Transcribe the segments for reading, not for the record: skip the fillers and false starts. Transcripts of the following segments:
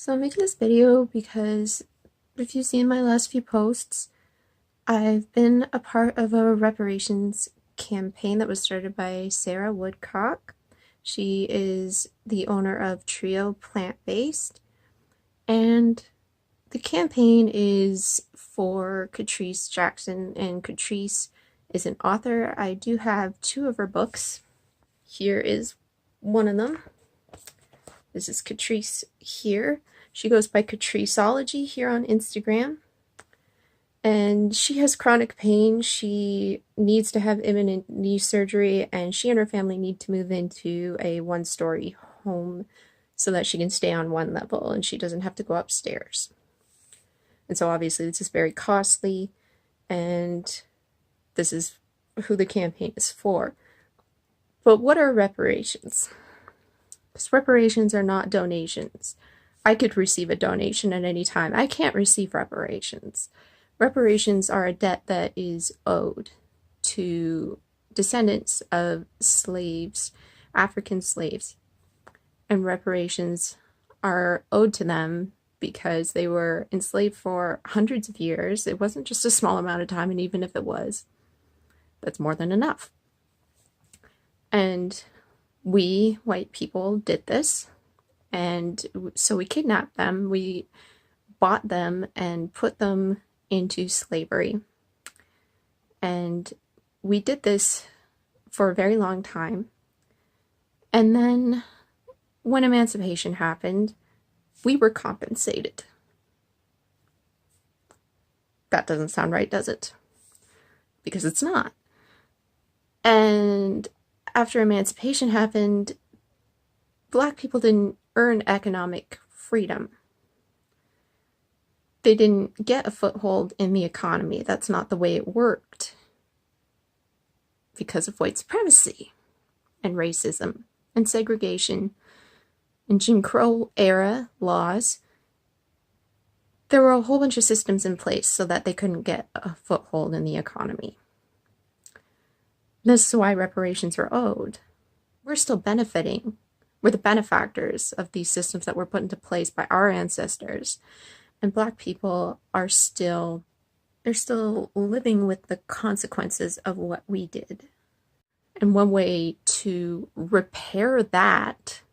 So I'm making this video because if you've seen my last few posts, I've been a part of a reparations campaign that was started by Sarah Woodcock. She is the owner of Trio Plant-Based, and the campaign is for Catrice Jackson, and Catrice is an author. I do have two of her books. Here is one of them. This is Catrice here. She goes by Catriceology here on Instagram. And she has chronic pain. She needs to have imminent knee surgery, and she and her family need to move into a one-story home so that she can stay on one level and she doesn't have to go upstairs. And so obviously this is very costly, and this is who the campaign is for. But what are reparations? Because reparations are not donations. I could receive a donation at any time. I can't receive reparations. Reparations are a debt that is owed to descendants of slaves, African slaves. And reparations are owed to them because they were enslaved for hundreds of years. It wasn't just a small amount of time, and even if it was, that's more than enough. And we, white people, did this. And so we kidnapped them, we bought them and put them into slavery. And we did this for a very long time. And then when emancipation happened, we were compensated. That doesn't sound right, does it? Because it's not. And after emancipation happened, Black people didn't earn economic freedom. They didn't get a foothold in the economy. That's not the way it worked. Because of white supremacy and racism and segregation and Jim Crow era laws, there were a whole bunch of systems in place so that they couldn't get a foothold in the economy. This is why reparations are owed. We're still benefiting. We're the benefactors of these systems that were put into place by our ancestors. And Black people are still living with the consequences of what we did. And one way to repair that,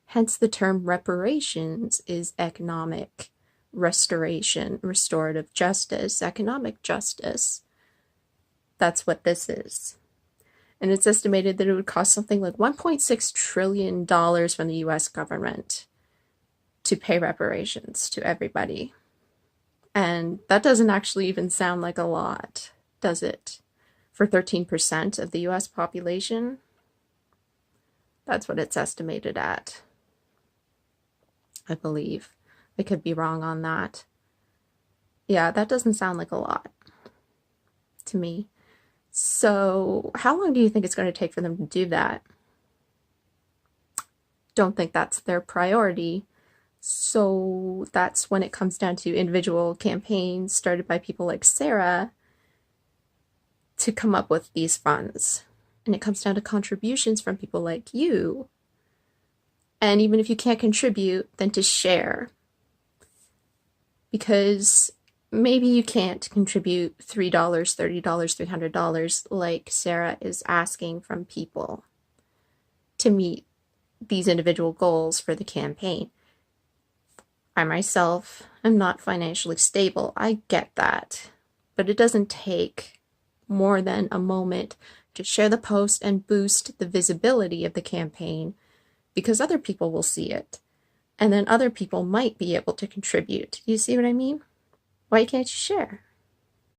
hence the term reparations, is economic restoration, restorative justice, economic justice. That's what this is. And it's estimated that it would cost something like $1.6 trillion from the US government to pay reparations to everybody. And that doesn't actually even sound like a lot, does it? For 13% of the US population? That's what it's estimated at, I believe. I could be wrong on that. Yeah, that doesn't sound like a lot to me. So how long do you think it's going to take for them to do that? Don't think that's their priority. So that's when it comes down to individual campaigns started by people like Sarah to come up with these funds. And it comes down to contributions from people like you. And even if you can't contribute, then to share. Because maybe you can't contribute $3, $30, $300 like Sarah is asking from people to meet these individual goals for the campaign. I myself am not financially stable. I get that. But it doesn't take more than a moment to share the post and boost the visibility of the campaign, because other people will see it. And then other people might be able to contribute. You see what I mean? Why can't you share?